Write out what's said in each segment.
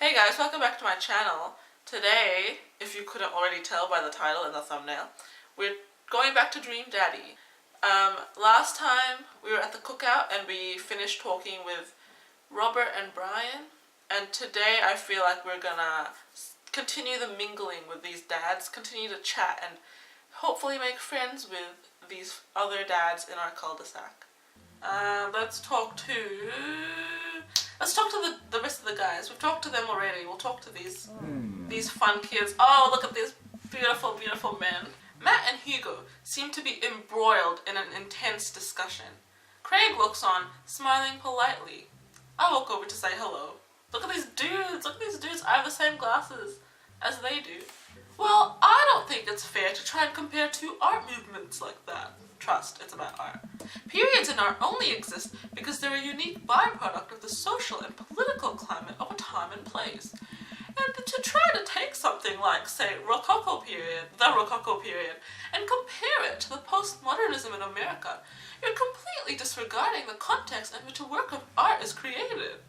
Hey guys, welcome back to my channel. Today, if you couldn't already tell by the title and the thumbnail, we're going back to Dream Daddy. Last time we were at the cookout and we finished talking with Robert and Brian, and today I feel like we're gonna continue the mingling with these dads, continue to chat and hopefully make friends with these other dads in our cul-de-sac. Let's talk to the rest of the guys. We've talked to them already. We'll talk to these fun kids. Oh, look at these beautiful, beautiful men. Matt and Hugo seem to be embroiled in an intense discussion. Craig looks on, smiling politely. I walk over to say hello. Look at these dudes. Look at these dudes. I have the same glasses as they do. Well, I don't think it's fair to try and compare two art movements like that. Trust, it's about art. Periods in art only exist because they're a unique byproduct of the social and political climate of a time and place. And to try to take something like, say, the Rococo period, and compare it to the postmodernism in America, you're completely disregarding the context in which a work of art is created.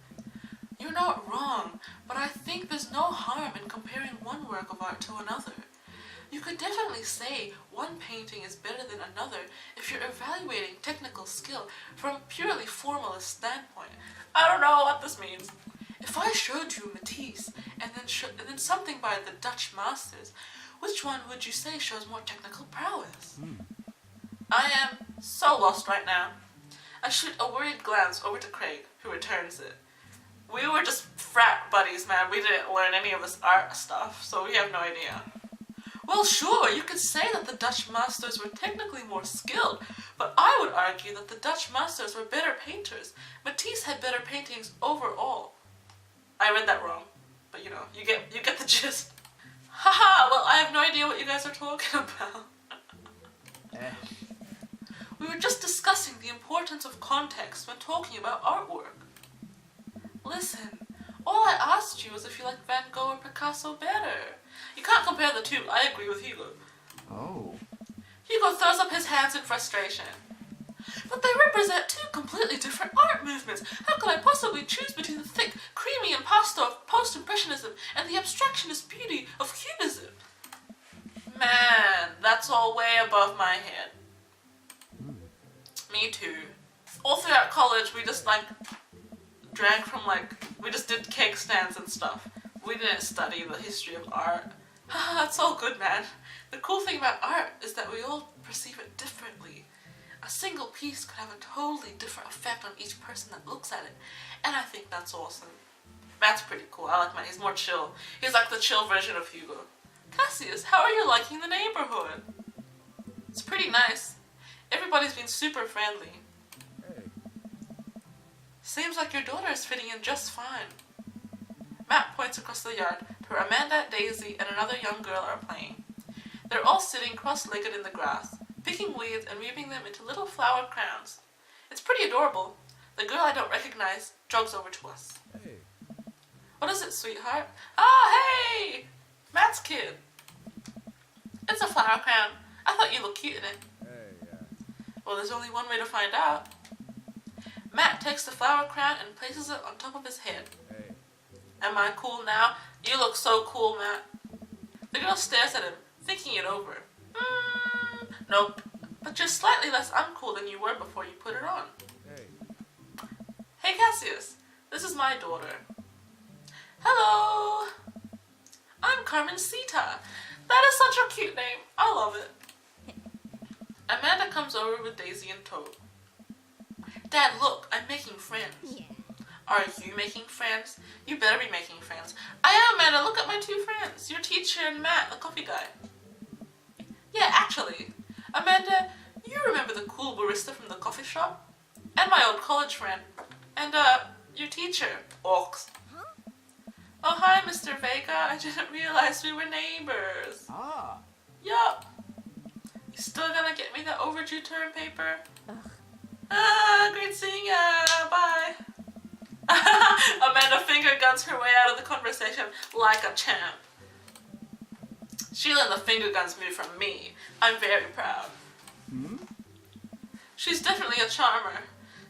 You're not wrong, but I think there's no harm in comparing one work of art to another. You could definitely say one painting is better than another if you're evaluating technical skill from a purely formalist standpoint. I don't know what this means. If I showed you Matisse and then something by the Dutch masters, which one would you say shows more technical prowess? I am so lost right now. I shoot a worried glance over to Craig, who returns it. We were just frat buddies, man. We didn't learn any of this art stuff, so we have no idea. Well, sure, you could say that the Dutch masters were technically more skilled, but I would argue that the Dutch masters were better painters. Matisse had better paintings overall. I read that wrong, but you know, you get the gist. Haha, well, I have no idea what you guys are talking about. We were just discussing the importance of context when talking about artwork. Listen, all I asked you was if you like Van Gogh or Picasso better. You can't compare the two. I agree with Hugo. Oh. Hugo throws up his hands in frustration. But they represent two completely different art movements. How could I possibly choose between the thick, creamy impasto of post-impressionism and the abstractionist beauty of cubism? Man, that's all way above my head. Me too. All throughout college, we just drank from we just did cake stands and stuff. We didn't study the history of art. It's all good, man. The cool thing about art is that we all perceive it differently. A single piece could have a totally different effect on each person that looks at it, and I think that's awesome. Matt's pretty cool. I like Matt. He's more chill. He's like the chill version of Hugo. Cassius, how are you liking the neighborhood? It's pretty nice. Everybody's been super friendly. Seems like your daughter is fitting in just fine. Matt points across the yard to where Amanda, Daisy, and another young girl are playing. They're all sitting cross-legged in the grass, picking weeds and weaving them into little flower crowns. It's pretty adorable. The girl I don't recognize jogs over to us. Hey. What is it, sweetheart? Oh, hey! Matt's kid. It's a flower crown. I thought you looked cute in it. Hey, yeah. Well, there's only one way to find out. Matt takes the flower crown and places it on top of his head. Hey. Am I cool now? You look so cool, Matt. The girl stares at him, thinking it over. Nope. But you're slightly less uncool than you were before you put it on. Hey. Hey, Cassius. This is my daughter. Hello. I'm Carmencita. That is such a cute name. I love it. Amanda comes over with Daisy in tow. Dad, look, I'm making friends. Yeah. Are you making friends? You better be making friends. I am, Amanda. Look at my two friends. Your teacher and Matt, the coffee guy. Yeah, actually. Amanda, you remember the cool barista from the coffee shop? And my old college friend. And, your teacher, Orcs. Huh? Oh, hi, Mr. Vega. I didn't realize we were neighbors. Ah. Yup. You still gonna get me that overdue term paper? Ugh. Great seeing ya. Bye. Amanda finger guns her way out of the conversation like a champ. She learned the finger guns move from me. I'm very proud. She's definitely a charmer.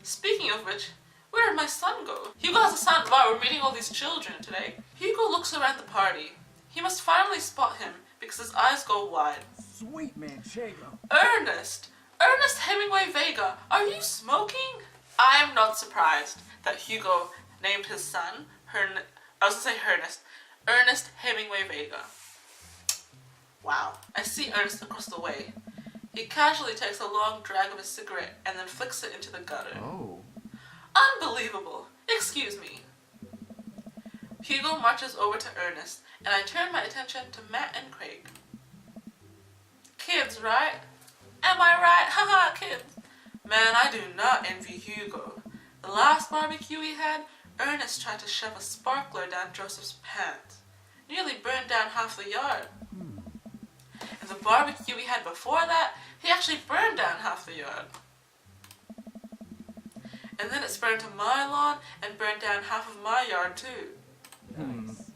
Speaking of which, Where did my son go? Hugo has a son. Wow, we're meeting all these children today. Hugo looks around the party. He must finally spot him because his eyes go wide. Sweet Manchego. Ernest! Ernest Hemingway Vega, are you smoking? I am not surprised that Hugo named his son Ernest Hemingway Vega. Wow. I see Ernest across the way. He casually takes a long drag of his cigarette and then flicks it into the gutter. Oh. Unbelievable. Excuse me. Hugo marches over to Ernest, and I turn my attention to Matt and Craig. Kids, right? Am I right? Haha, kids. Man, I do not envy Hugo. The last barbecue we had, Ernest tried to shove a sparkler down Joseph's pants. Nearly burned down half the yard. And the barbecue we had before that, he actually burned down half the yard. And then it spread into my lawn and burned down half of my yard too. Nice.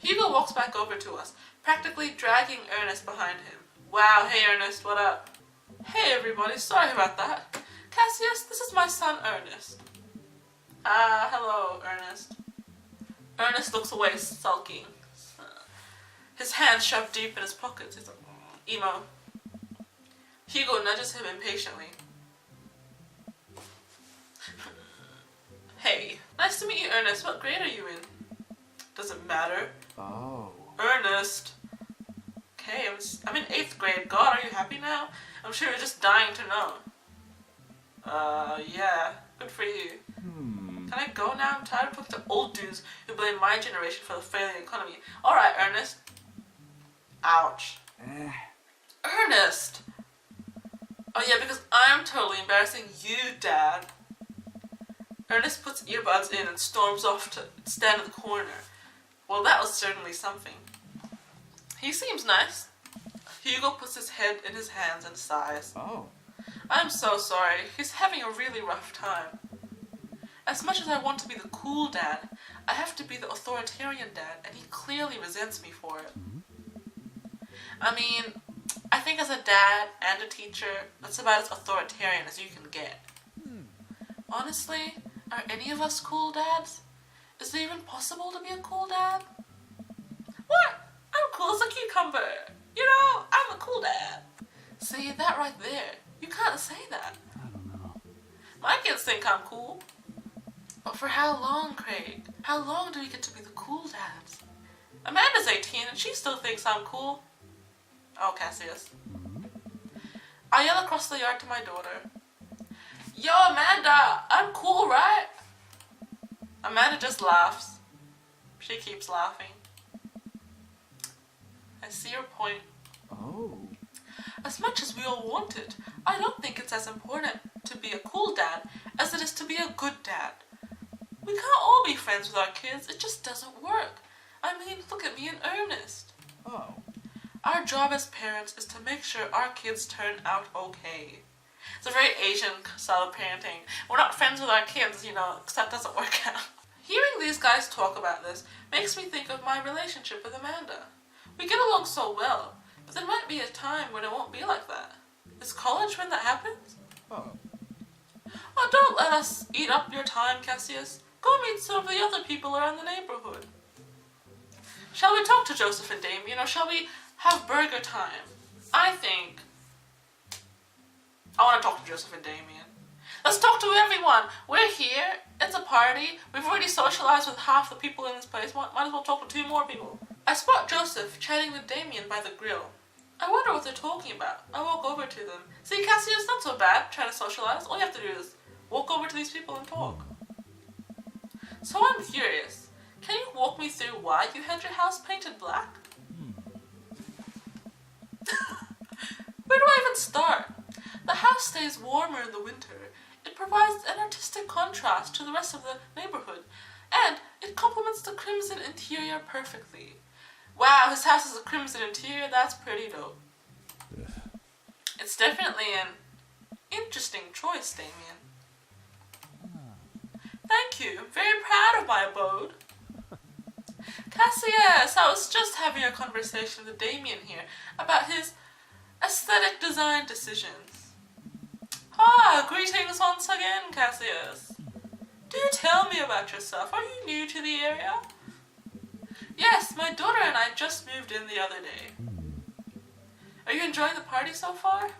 Hugo walks back over to us, practically dragging Ernest behind him. Wow, hey Ernest, what up? Hey everybody, sorry about that. Cassius, this is my son Ernest. Hello, Ernest. Ernest looks away, sulking. His hands shoved deep in his pockets. He's like, emo. Hugo nudges him impatiently. Hey, nice to meet you, Ernest. What grade are you in? Does it matter? Oh. Ernest. Okay, I'm in 8th grade. God, are you happy now? I'm sure you're just dying to know. Yeah. Good for you. Can I go now? I'm tired of talking to old dudes who blame my generation for the failing economy. Alright, Ernest. Ouch. Ernest! Oh yeah, because I'm totally embarrassing you, Dad. Ernest puts earbuds in and storms off to stand in the corner. Well, that was certainly something. He seems nice. Hugo puts his head in his hands and sighs. Oh. I'm so sorry. He's having a really rough time. As much as I want to be the cool dad, I have to be the authoritarian dad, and he clearly resents me for it. I mean, I think as a dad and a teacher, that's about as authoritarian as you can get. Honestly, are any of us cool dads? Is it even possible to be a cool dad? What? I'm cool as a cucumber. You know, I'm a cool dad. See, that right there. You can't say that. I don't know. My kids think I'm cool. But for how long, Craig? How long do we get to be the cool dads? Amanda's 18 and she still thinks I'm cool. Oh, Cassius. I yell across the yard to my daughter. Yo, Amanda, I'm cool, right? Amanda just laughs. She keeps laughing. I see your point. Oh. As much as we all want it, I don't think it's as important to be a cool dad as it is to be a good dad. We can't all be friends with our kids. It just doesn't work. I mean, look at me and Ernest. Oh. Our job as parents is to make sure our kids turn out okay. It's a very Asian style of parenting. We're not friends with our kids, you know, because that doesn't work out. Hearing these guys talk about this makes me think of my relationship with Amanda. We get along so well, but there might be a time when it won't be like that. Is college when that happens? Oh. Oh, don't let us eat up your time, Cassius. Go meet some of the other people around the neighborhood. Shall we talk to Joseph and Damien, or shall we have burger time? I think I want to talk to Joseph and Damien. Let's talk to everyone. We're here. It's a party. We've already socialized with half the people in this place. Might as well talk to 2 more people. I spot Joseph chatting with Damien by the grill. I wonder what they're talking about. I walk over to them. See, Cassius, not so bad trying to socialize. All you have to do is walk over to these people and talk. So I'm curious. Can you walk me through why you had your house painted black? Where do I even start? The house stays warmer in the winter. It provides an artistic contrast to the rest of the neighborhood, and it complements the crimson interior perfectly. Wow, his house has a crimson interior. That's pretty dope. It's definitely an interesting choice, Damien. Thank you. I'm very proud of my abode. Cassius, I was just having a conversation with Damien here about his aesthetic design decisions. Ah, greetings once again, Cassius. Do tell me about yourself. Are you new to the area? Yes, my daughter and I just moved in the other day. Are you enjoying the party so far?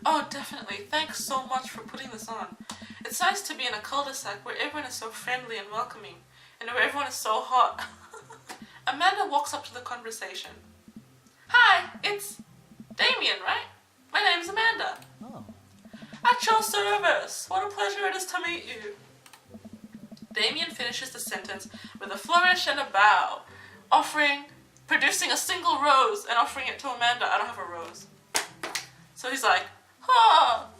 Oh, definitely. Thanks so much for putting this on. It's nice to be in a cul-de-sac where everyone is so friendly and welcoming, and where everyone is so hot. Amanda walks up to the conversation. Hi, it's Damien, right? My name's Amanda. Oh. At your service. What a pleasure it is to meet you. Damien finishes the sentence with a flourish and a bow, producing a single rose and offering it to Amanda. I don't have a rose. So he's like, "Ha!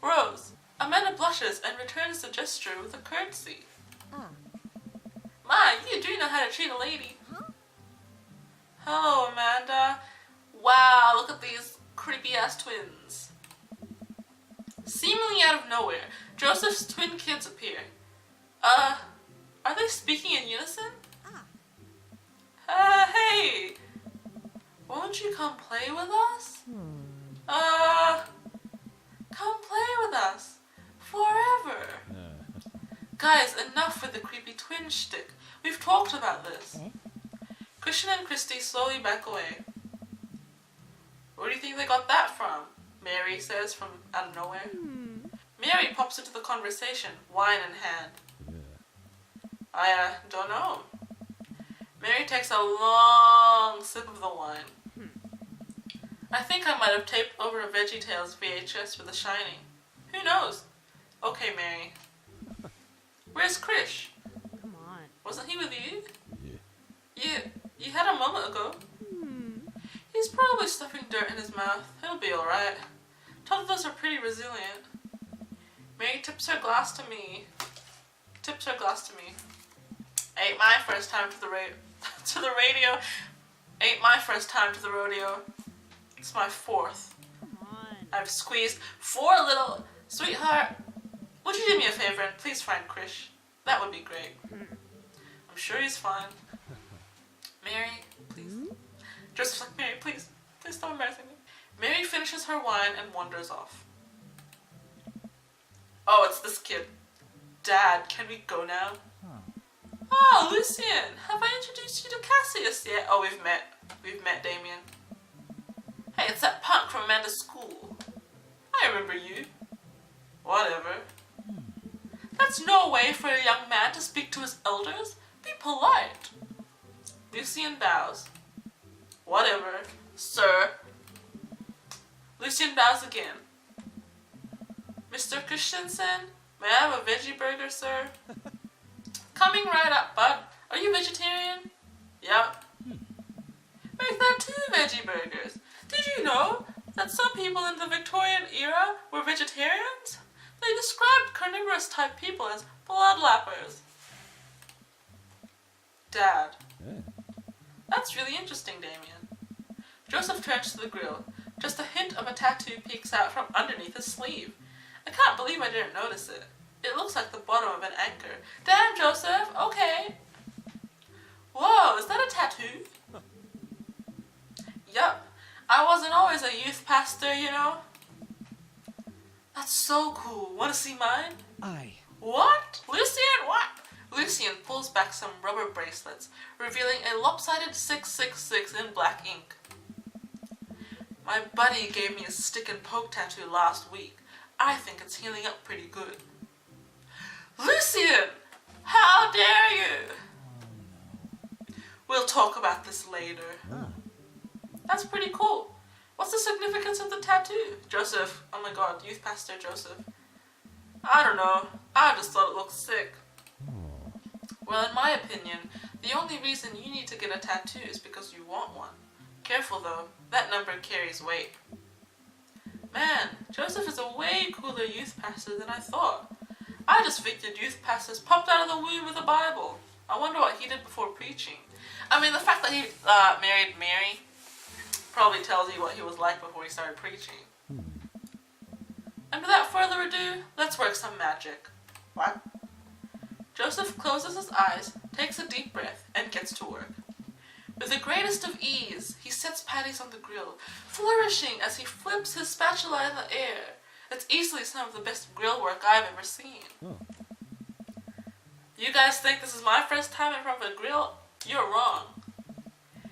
Rose." Amanda blushes and returns the gesture with a curtsy. My, you do know how to treat a lady. Hello, Amanda. Wow, look at these creepy-ass twins. Seemingly out of nowhere, Joseph's twin kids appear. Are they speaking in unison? Hey! Won't you come play with us? Come play with us. Forever. Guys, enough with the creepy twin shtick. We've talked about this. Christian and Christy slowly back away. Where do you think they got that from? Mary says from out of nowhere. Mary pops into the conversation, wine in hand. I don't know. Mary takes a long sip of the wine. I think I might have taped over a VeggieTales VHS with The Shining. Who knows? Okay, Mary. Where's Krish? Come on. Wasn't he with you? Yeah. You had a moment ago. He's probably stuffing dirt in his mouth. He'll be alright. Toddlers are pretty resilient. Mary tips her glass to me. Ain't my first time to the radio. Ain't my first time to the rodeo. It's my fourth. Come on. I've squeezed 4 little... Sweetheart, would you do me a favor and please find Krish? That would be great. I'm sure he's fine. Mary, please. Joseph's like, Mary, please stop embarrassing me. Mary finishes her wine and wanders off. Oh, it's this kid. Dad, can we go now? Oh, Lucien, have I introduced you to Cassius yet? Oh, we've met Damien. Hey, it's that punk from Amanda's school. I remember you. Whatever. That's no way for a young man to speak to his elders. Be polite. Lucien bows. Whatever, sir. Lucien bows again. Mr. Christensen, may I have a veggie burger, sir? Coming right up, bud. Are you vegetarian? Yep. Make that 2 veggie burgers. Did you know that some people in the Victorian era were vegetarians? They described carnivorous type people as bloodlappers. Dad. That's really interesting, Damien. Joseph turns to the grill. Just a hint of a tattoo peeks out from underneath his sleeve. I can't believe I didn't notice it. It looks like the bottom of an anchor. Damn, Joseph, okay. Whoa, is that a tattoo? Yup. I wasn't always a youth pastor, you know. That's so cool. Want to see mine? Aye. What? Lucien, what? Lucien pulls back some rubber bracelets, revealing a lopsided 666 in black ink. My buddy gave me a stick and poke tattoo last week. I think it's healing up pretty good. Lucien! How dare you! We'll talk about this later. That's pretty cool. What's the significance of the tattoo? Joseph, oh my god, youth pastor Joseph. I don't know. I just thought it looked sick. Well, in my opinion, the only reason you need to get a tattoo is because you want one. Careful though, that number carries weight. Man, Joseph is a way cooler youth pastor than I thought. I just figured youth pastors popped out of the womb with a Bible. I wonder what he did before preaching. I mean, the fact that he married Mary probably tells you what he was like before he started preaching. And without further ado, let's work some magic. What? Joseph closes his eyes, takes a deep breath, and gets to work. With the greatest of ease, he sets patties on the grill, flourishing as he flips his spatula in the air. It's easily some of the best grill work I've ever seen. You guys think this is my first time in front of a grill? You're wrong.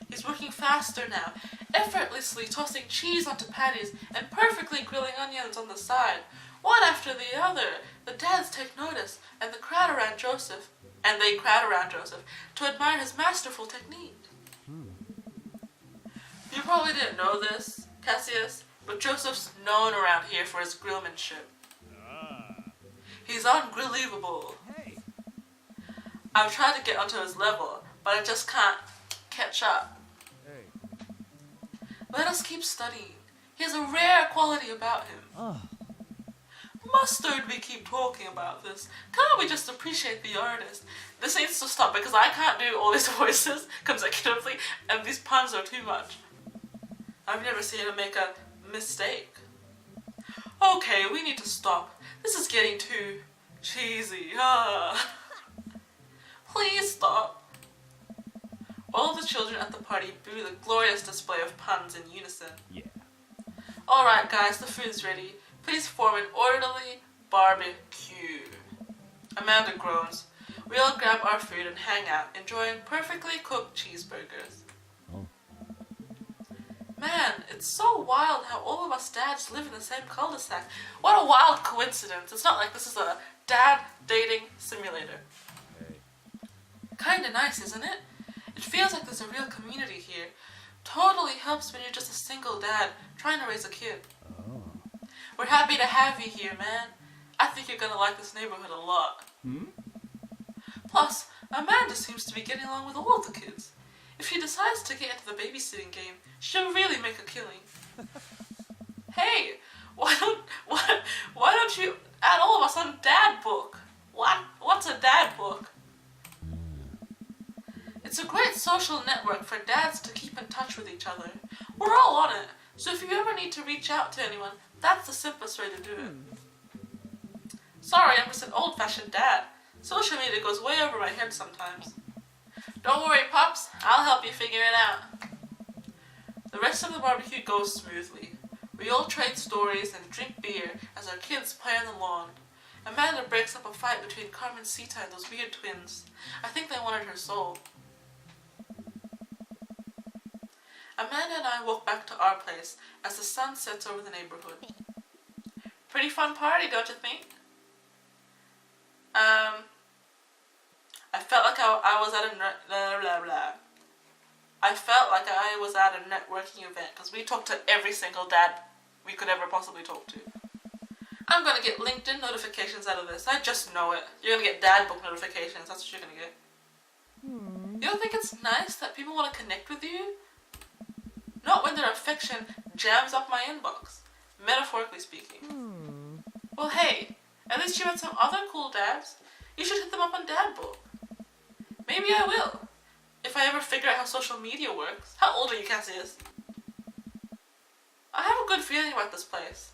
He's working faster now, effortlessly tossing cheese onto patties and perfectly grilling onions on the side. One after the other, the dads take notice, and they crowd around Joseph to admire his masterful technique. You probably didn't know this, Cassius, but Joseph's known around here for his grillmanship. He's ungrillable. I've tried to get onto his level, but I just can't catch up. Let us keep studying. He has a rare quality about him. Mustard, we keep talking about this. Can't we just appreciate the artist? This needs to stop because I can't do all these voices consecutively and these puns are too much. I've never seen him make a mistake. Okay, we need to stop. This is getting too cheesy. Please stop. All of the children at the party boo the glorious display of puns in unison. Yeah. Alright guys, the food's ready. Please form an orderly barbecue. Amanda groans. We all grab our food and hang out, enjoying perfectly cooked cheeseburgers. Oh. Man, it's so wild how all of us dads live in the same cul-de-sac. What a wild coincidence. It's not like this is a dad dating simulator. Kinda nice, isn't it? It feels like there's a real community here. Totally helps when you're just a single dad trying to raise a kid. Oh. We're happy to have you here, man. I think you're gonna like this neighborhood a lot. Plus, Amanda seems to be getting along with all of the kids. If she decides to get into the babysitting game, she'll really make a killing. Hey, why don't you add all of us on Dad Book? What's a Dad Book? It's a great social network for dads to keep in touch with each other. We're all on it, so if you ever need to reach out to anyone, that's the simplest way to do it. Sorry, I'm just an old-fashioned dad. Social media goes way over my head sometimes. Don't worry, Pops. I'll help you figure it out. The rest of the barbecue goes smoothly. We all trade stories and drink beer as our kids play on the lawn. Amanda breaks up a fight between Carmencita and those weird twins. I think they wanted her soul. Amanda and I walk back to our place as the sun sets over the neighborhood. Pretty fun party, don't you think? I felt like I was at a networking event because we talked to every single dad we could ever possibly talk to. I'm gonna get LinkedIn notifications out of this. I just know it. You're gonna get dad book notifications. That's what you're gonna get. You don't think it's nice that people want to connect with you? Not when their affection jams up my inbox, metaphorically speaking. Well, hey, at least you met some other cool dads. You should hit them up on Dad Book. Maybe I will, if I ever figure out how social media works. How old are you, Cassius? I have a good feeling about this place.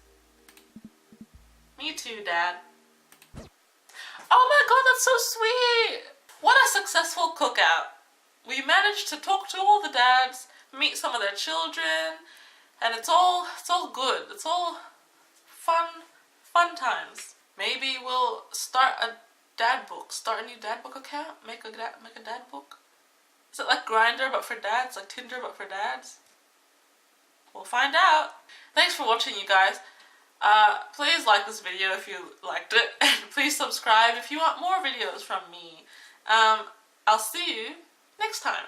Me too, Dad. Oh my god, that's so sweet! What a successful cookout. We managed to talk to all the dads, meet some of their children, and it's all good. It's all fun times. Maybe we'll start a dad book. Start a new dad book account. Make a dad book. Is it like Grindr but for dads? Like Tinder but for dads? We'll find out. Thanks for watching, you guys. Please like this video if you liked it, and please subscribe if you want more videos from me. I'll see you next time.